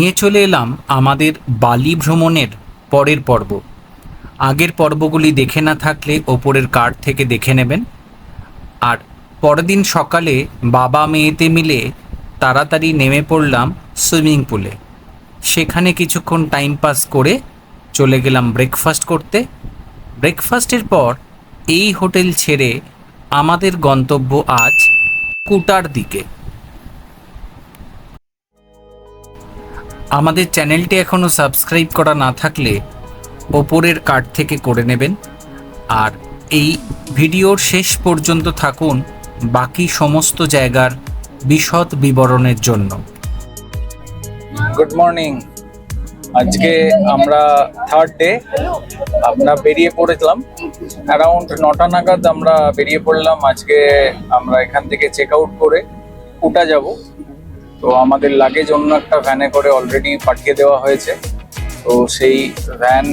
নিয়ে চলে এলাম আমাদের বালি ভ্রমণের পরের পর্ব। আগের পর্বগুলি দেখে না থাকলে ওপরের কার্ড থেকে দেখে নেবেন। আর পরের দিন সকালে বাবা মেয়েতে মিলে তাড়াতাড়ি নেমে পড়লাম সুইমিং পুলে। সেখানে কিছুক্ষণ টাইম পাস করে চলে গেলাম ব্রেকফাস্ট করতে। ব্রেকফাস্টের পর এই হোটেল ছেড়ে আমাদের গন্তব্য আজ কুটার দিকে। আমাদের চ্যানেলটি এখনও সাবস্ক্রাইব করা না থাকলে ওপরের কার্ড থেকে করে নেবেন। আর এই ভিডিওর শেষ পর্যন্ত থাকুন বাকি সমস্ত জায়গার বিশদ বিবরণের জন্য। Good morning. আজকে আমরা থার্ড ডে। আমরা বেরিয়ে পড়েছিলাম অ্যারাউন্ড 9টা নাগাদ আমরা বেরিয়ে পড়লাম। আজকে আমরা এখান থেকে চেক আউট করে কুটা যাব। তো আমাদের লাগেজ অন্য একটা ভ্যানে করে অলরেডি পাঠিয়ে দেওয়া হয়েছে। তো সেই ভ্যান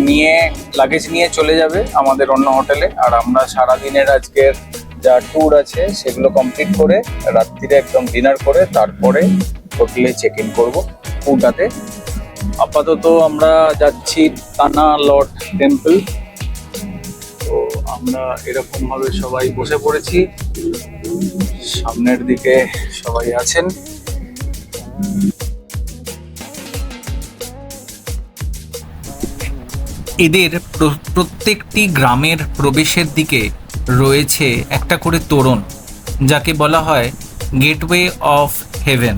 নিয়ে লাগেজ নিয়ে চলে যাবে আমাদের অন্য হোটেলে। আর আমরা সারাদিনের আজকের যা ট্যুর আছে সেগুলো কমপ্লিট করে রাত্রিরে একদম ডিনার করে তারপরে হোটেলে চেক ইন করবো কুটাতে। আপাতত আমরা যাচ্ছি তানা লট টেম্পল। তো আমরা এরকম ভাবে সবাই বসে পড়েছি, সামনের দিকে সবাই আছেন। এদের প্রত্যেকটি গ্রামের প্রবেশের দিকে রয়েছে একটা করে তোরণ, যাকে বলা হয় গেটওয়ে অফ হেভেন।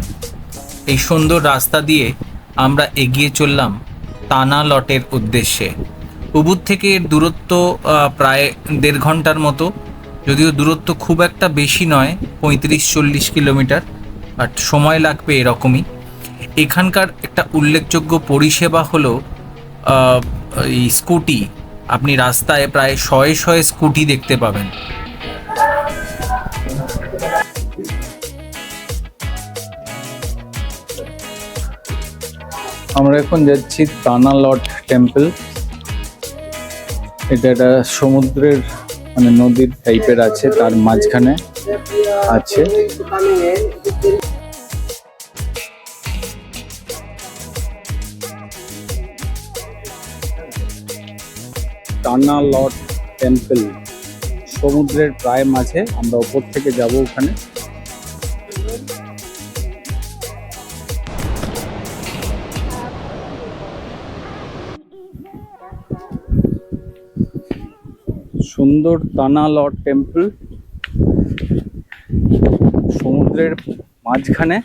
এই সুন্দর রাস্তা দিয়ে আমরা এগিয়ে চললাম তানা লটের উদ্দেশ্যে। উবুদ থেকে এর দূরত্ব প্রায় 1.5 ঘন্টার মতো, যদিও দূরত্ব খুব একটা বেশি নয়, 35-40 কিলোমিটার, বাট সময় লাগবে এরকমই। এখানকার একটা উল্লেখযোগ্য পরিষেবা হলো এই স্কুটি। আপনি রাস্তায় প্রায় শয়ে স্কুটি দেখতে পাবেন। আমরা এখন যাচ্ছি তানা লট টেম্পল। এটা একটা সমুদ্রের মানে নদীর টাইপের আছে, তার মাঝখানে আছে। তানা লট টেম্পল সমুদ্রের প্রায় মাঝে। আমরা উপর থেকে যাব ওখানে। সুন্দর তানা লট টেম্পল সমুদ্রের মাঝখানে।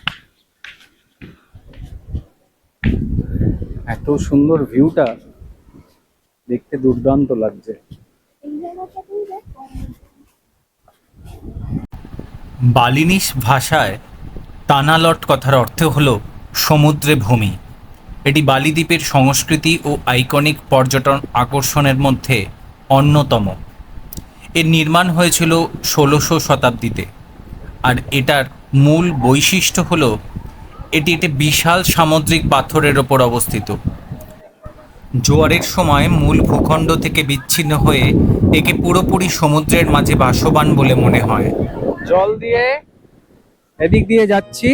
এত সুন্দর ভিউটা দেখতে দুর্দান্ত লাগছে। বালিনিস ভাষায় তানালট কথার অর্থ হলো সমুদ্রে ভূমি। এটি বালি দ্বীপের সংস্কৃতি ও আইকনিক পর্যটন আকর্ষণের মধ্যে অন্যতম। এর নির্মাণ হয়েছিল 16শো শতাব্দীতে। আর এটার মূল বৈশিষ্ট্য হলো এটি একটি বিশাল সামুদ্রিক পাথরের ওপর অবস্থিত। জোয়ারের সময় মূল ভূখণ্ড থেকে বিচ্ছিন্ন হয়ে একে পুরোপুরি সমুদ্রের মাঝে ভাসমান বলে মনে হয়। জল দিয়ে এদিক দিয়ে যাচ্ছি।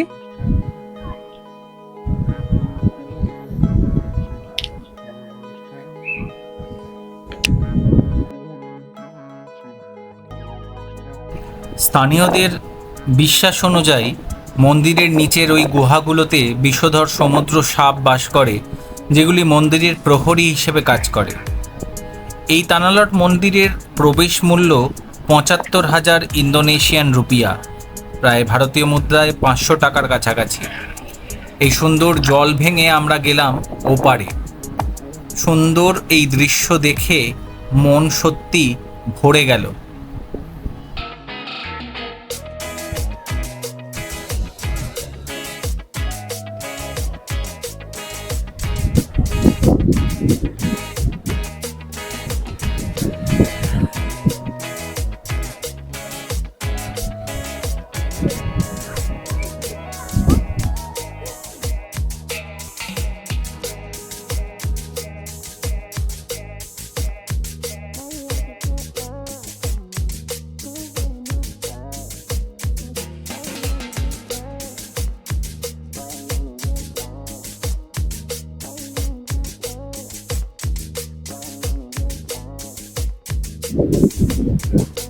স্থানীয়দের বিশ্বাস অনুযায়ী মন্দিরের নিচের ওই গুহাগুলোতে বিষধর সমুদ্র সাপ বাস করে, যেগুলি মন্দিরের প্রহরী হিসেবে কাজ করে। এই তানালট মন্দিরের প্রবেশ মূল্য ৭৫,০০০ ইন্দোনেশিয়ান রুপিয়া, প্রায় ভারতীয় মুদ্রায় ৫০০ টাকার কাছাকাছি। এই সুন্দর জল ভেঙে আমরা গেলাম ওপারে। সুন্দর এই দৃশ্য দেখে মন সত্যি ভরে গেল।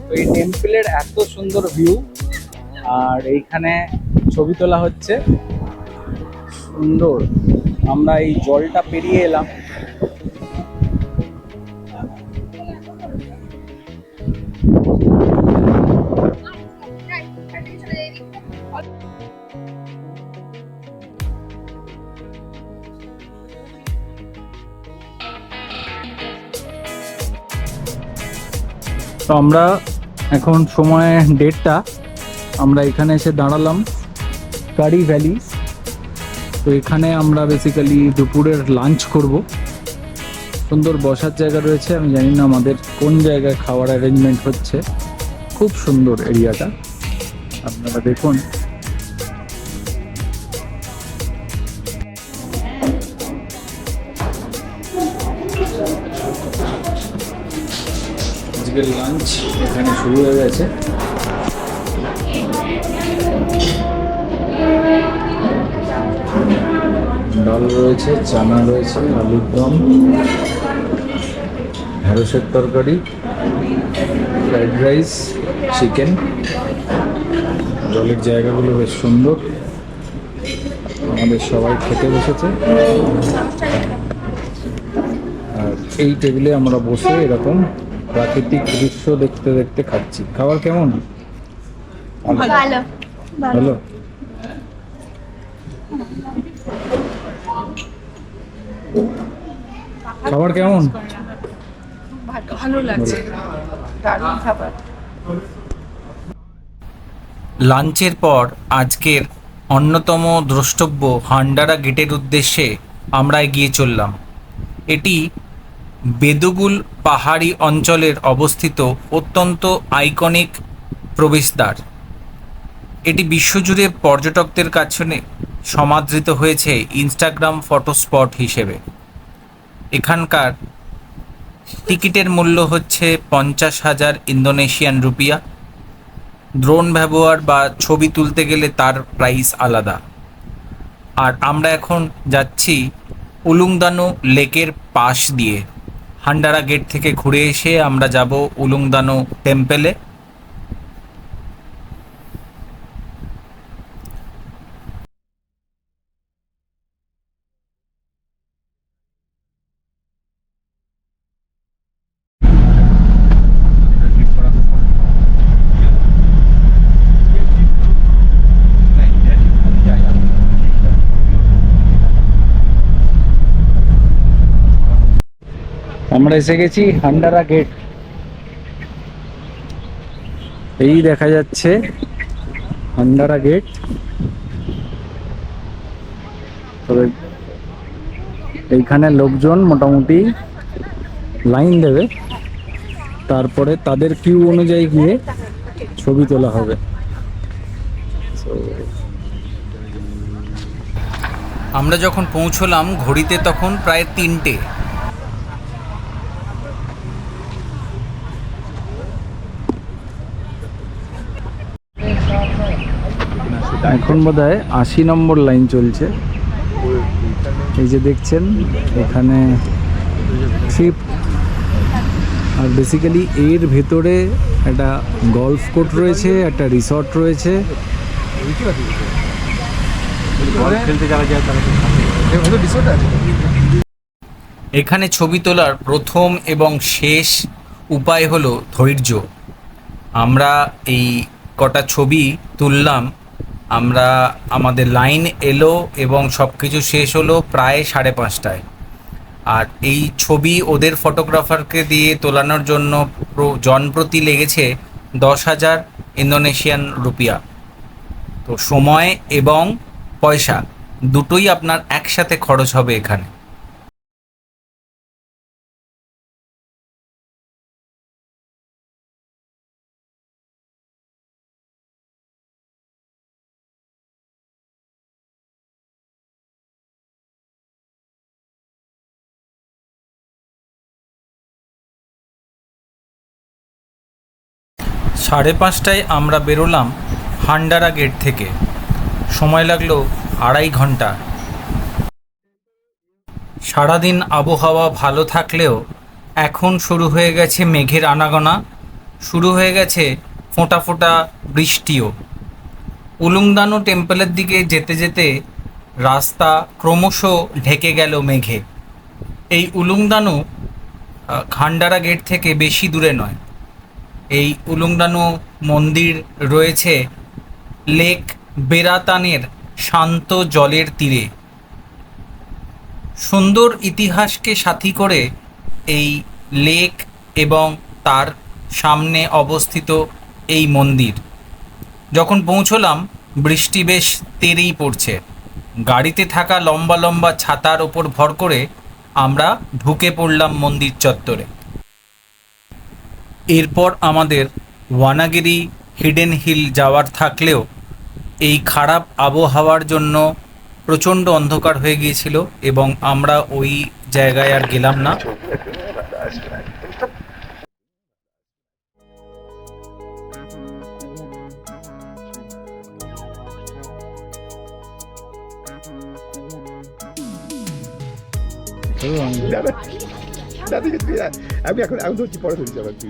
তো এই টেম্পলের এত সুন্দর ভিউ, আর এইখানে ছবি তোলা হচ্ছে সুন্দর। আমরা এই জলটা পেরিয়ে এলাম। তো আমরা এখন সময় 1:30, আমরা এখানে এসে দাঁড়ালাম কারি ভ্যালি। তো এখানে আমরা বেসিক্যালি দুপুরের লাঞ্চ করব। সুন্দর বসার জায়গা রয়েছে, আমি জানি না আমাদের কোন জায়গায় খাওয়ার অ্যারেঞ্জমেন্ট হচ্ছে। খুব সুন্দর এরিয়াটা, আপনারা দেখুন। আজকের লাঞ্চ এখানে শুরু হয়ে গেছে। ডাল রয়েছে, চানা রয়েছে, আলুর দম, ঢেঁড়সের তরকারি, ফ্রাইড রাইস, চিকেন। জলের জায়গাগুলো বেশ সুন্দর। আমাদের সবাই খেতে বসেছে, আর এই টেবিলে আমরা বসে এরকম প্রাকৃতিক দৃশ্য দেখতে দেখতে খাচ্ছি। খাবার কেমন? ভালো ভালো। খাবার কেমন? ভালো লাগছে, দারুণ খাবার। লাঞ্চের পর আজকের অন্যতম দ্রষ্টব্য হান্ডারা গেটের উদ্দেশ্যে আমরা এগিয়ে চললাম। এটি বেদুগুল পাহাড়ি অঞ্চলের অবস্থিত অত্যন্ত আইকনিক প্রবেশদ্বার। এটি বিশ্বজুড়ে পর্যটকদের কাছে সমাদৃত হয়েছে ইনস্টাগ্রাম ফটো স্পট হিসেবে। এখানকার টিকিটের মূল্য হচ্ছে 50,000 ইন্দোনেশিয়ান রুপিয়া। ড্রোন ব্যবহার বা ছবি তুলতে গেলে তার প্রাইস আলাদা। আর আমরা এখন যাচ্ছি উলুংদানো লেকের পাশ দিয়ে। হান্ডারা গেট থেকে ঘুরে এসে আমরা যাব উলুংদানো টেম্পলে। আমরা এসে গেছি হান্ডারা গেট। এই দেখা যাচ্ছে হান্ডারা গেট। তবে এইখানে লোকজন মোটামুটি লাইন দেবে, তারপরে তাদের কিউ অনুযায়ী গিয়ে ছবি তোলা হবে। আমরা যখন পৌঁছলাম ঘড়িতে তখন প্রায় 3টে। এখন বোধহয় 80 নম্বর লাইন চলছে। এই যে দেখছেন এখানে ট্রিপ, আর বেসিক্যালি এর ভেতরে একটা গলফ কোর্ট রয়েছে, একটা রিসর্ট রয়েছে। এখানে ছবি তোলার প্রথম এবং শেষ উপায় হলো ধৈর্য। আমরা এই কটা ছবি তুললাম, আমাদের লাইন এলো এবং সব কিছু শেষ হলো প্রায় 5:30টায়। আর এই ছবি ওদের ফটোগ্রাফারকে দিয়ে তোলানোর জন্য জনপ্রতি লেগেছে 10,000 ইন্দোনেশিয়ান রুপিয়া। তো সময় এবং পয়সা দুটোই আপনার একসাথে খরচ হবে এখানে। সাড়ে 5টায় আমরা বেরোলাম হান্ডারা গেট থেকে। সময় লাগলো 2.5 ঘন্টা। সারাদিন আবহাওয়া ভালো থাকলেও এখন শুরু হয়ে গেছে মেঘের আনাগোনা, শুরু হয়ে গেছে ফোঁটা ফোঁটা বৃষ্টিও। উলুংদানু টেম্পলের দিকে যেতে যেতে রাস্তা ক্রমশ ঢেকে গেল মেঘে। এই উলুংদানু খান্ডারা গেট থেকে বেশি দূরে নয়। এই উলুংদানু মন্দির রয়েছে লেক বেরাতানের শান্ত জলের তীরে। সুন্দর ইতিহাসকে সাথী করে এই লেক এবং তার সামনে অবস্থিত এই মন্দির। যখন পৌঁছলাম বৃষ্টি বেশ তেরেই পড়ছে। গাড়িতে থাকা লম্বা লম্বা ছাতার ওপর ভর করে আমরা ঢুকে পড়লাম মন্দির চত্বরে। এরপর আমাদের ওয়ানাগিরি হিডেন হিল যাওয়ার থাকলেও এই খারাপ আবহাওয়ার জন্য প্রচণ্ড অন্ধকার হয়ে গিয়েছিল এবং আমরা ওই জায়গায় আর গেলাম না। Nanti kita lihat. Aku tu cipor tu siapa tu.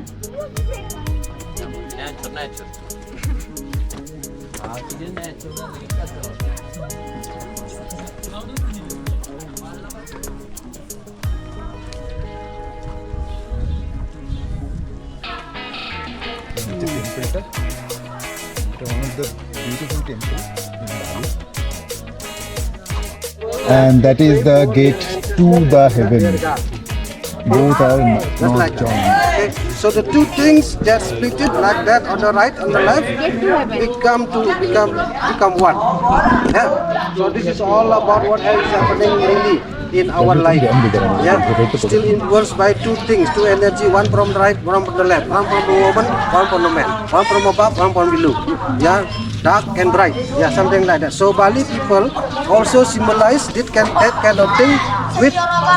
One of the beautiful temples in Bali. And that is the gate to the heaven. Both are not joined. Okay, so the two things that split it like that on the right and the left become one. Yeah. So this is all about what is happening really in our life. Yeah. Still influenced by two things, two energy, one from the right, one from the left, one from the woman, one from the man, one from above, one from below. Yeah. Dark and bright. Yeah, something like that. So Bali people also symbolize that kind of thing with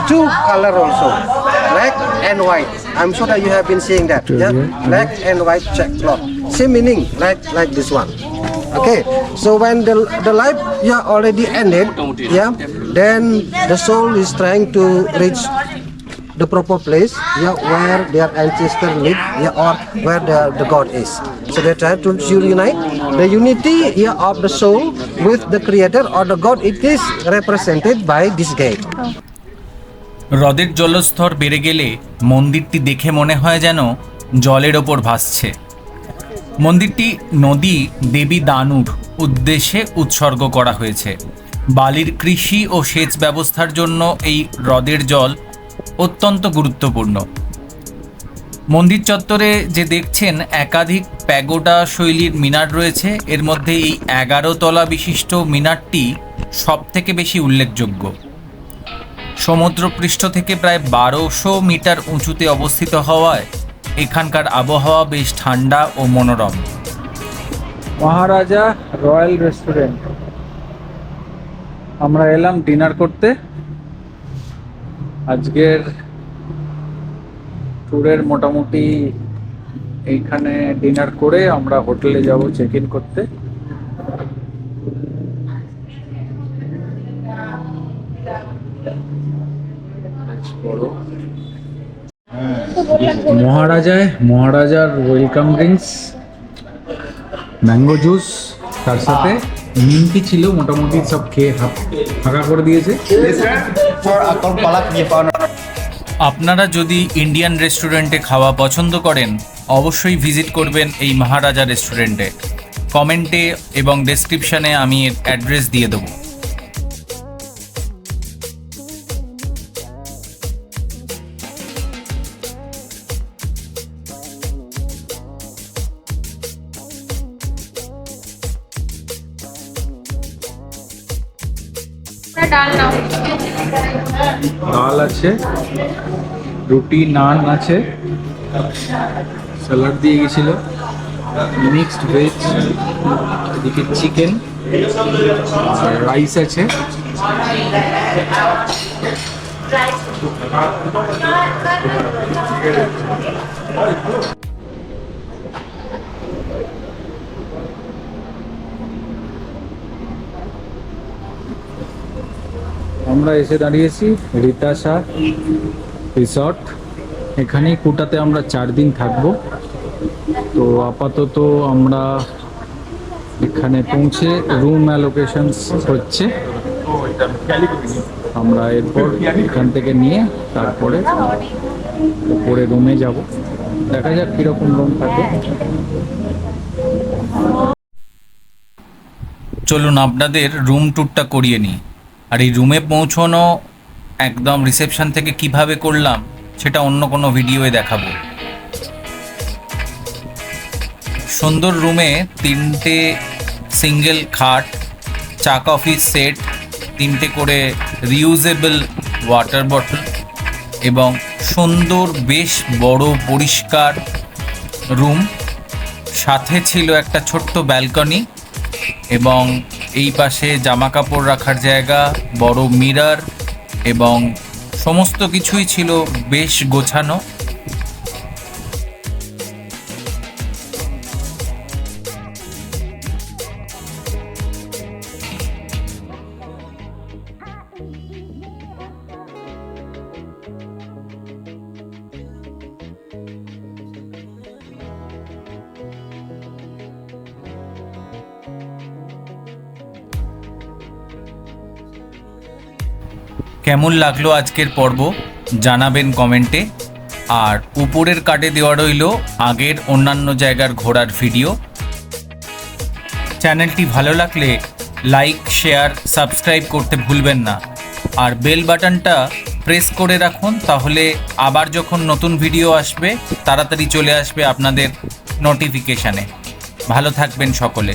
two color also, black and white. I'm sure that you have been seeing that. Yeah, black and white check cloth. Same meaning, like this one. Okay, so when the life already ended, yeah, then the soul is trying to reach the proper place, where their ancestors live, or where the God is. So they try to unite the unity of the soul with the Creator or the God. It is represented by this gate. হ্রদের জলস্তর বেড়ে গেলে মন্দিরটি দেখে মনে হয় যেন জলের ওপর ভাসছে। মন্দিরটি নদী দেবী দানুর উদ্দেশ্যে উৎসর্গ করা হয়েছে। বালির কৃষি ও সেচ ব্যবস্থার জন্য এই হ্রদের জল অত্যন্ত গুরুত্বপূর্ণ। মন্দির চত্বরে যে দেখছেন একাধিক প্যাগোডা শৈলীর মিনার রয়েছে। এর মধ্যে এই 11 তলা বিশিষ্ট মিনারটি সবথেকে বেশি উল্লেখযোগ্য। সমুদ্রপৃষ্ঠ থেকে প্রায় 1200 মিটার উঁচুতে অবস্থিত হওয়ায় এখানকার আবহাওয়া বেশ ঠান্ডা ও মনোরম। মহারাজা রয়্যাল রেস্টুরেন্ট আমরা এলাম ডিনার করতে। আজকের ট্যুরের মোটামুটি এইখানে ডিনার করে আমরা হোটেলে যাব চেক ইন করতে। মহারাজার ওয়েলকাম ড্রিঙ্কস, ম্যাঙ্গো জুস, তার সাথে নিমকি ছিল। মোটামুটি সব খেয়ে ফাঁকা করে দিয়েছে। আপনারা যদি ইন্ডিয়ান রেস্টুরেন্টে খাওয়া পছন্দ করেন অবশ্যই ভিজিট করবেন এই মহারাজা রেস্টুরেন্টে। কমেন্টে এবং ডেসক্রিপশানে আমি এর অ্যাড্রেস দিয়ে দেবো। ডাল নাও। ডাল আছে, রুটি, নান আছে, স্যালাড দিয়ে গেছিল, মিক্সড ভেজ, এদিকে চিকেন, রাইস আছে। আমরা এসে দাঁড়িয়েছি রিতাশা রিসর্ট। এখানেই কোটাতে আমরা 4 দিন থাকবো। তো আপাতত আমরা এখানে পৌঁছে রুম অ্যালোকেশনস হচ্ছে, আমরা এরপর এখান থেকে নিয়ে তারপরে উপরে রুমে যাব। দেখা যাক কীরকম রুম থাকে। চলুন আপনাদের রুম ট্যুরটা করিয়ে নিই। আর এই রুমে পৌঁছানো একদম রিসেপশন থেকে কিভাবে করলাম সেটা অন্য কোনো ভিডিওয়ে দেখাবো। সুন্দর রুমে 3টে সিঙ্গেল খাট, চা কফি সেট, 3টে করে রিউজেবল ওয়াটার বটল এবং সুন্দর বেশ বড় পরিষ্কার রুম। সাথে ছিল একটা ছোট্ট ব্যালকনি এবং এই পাশে জামা কাপড় রাখার জায়গা, বড় মিরর এবং সমস্ত কিছুই ছিল বেশ গোছানো। কেমন লাগলো আজকের পর্ব জানাবেন কমেন্টে। আর উপরের কার্ডে দেওয়া রইল আগের অন্যান্য জায়গার ঘোরার ভিডিও। চ্যানেলটি ভালো লাগলে লাইক, শেয়ার, সাবস্ক্রাইব করতে ভুলবেন না। আর বেল বাটনটা প্রেস করে রাখুন, তাহলে আবার যখন নতুন ভিডিও আসবে তাড়াতাড়ি চলে আসবে আপনাদের নোটিফিকেশানে। ভালো থাকবেন সকলে।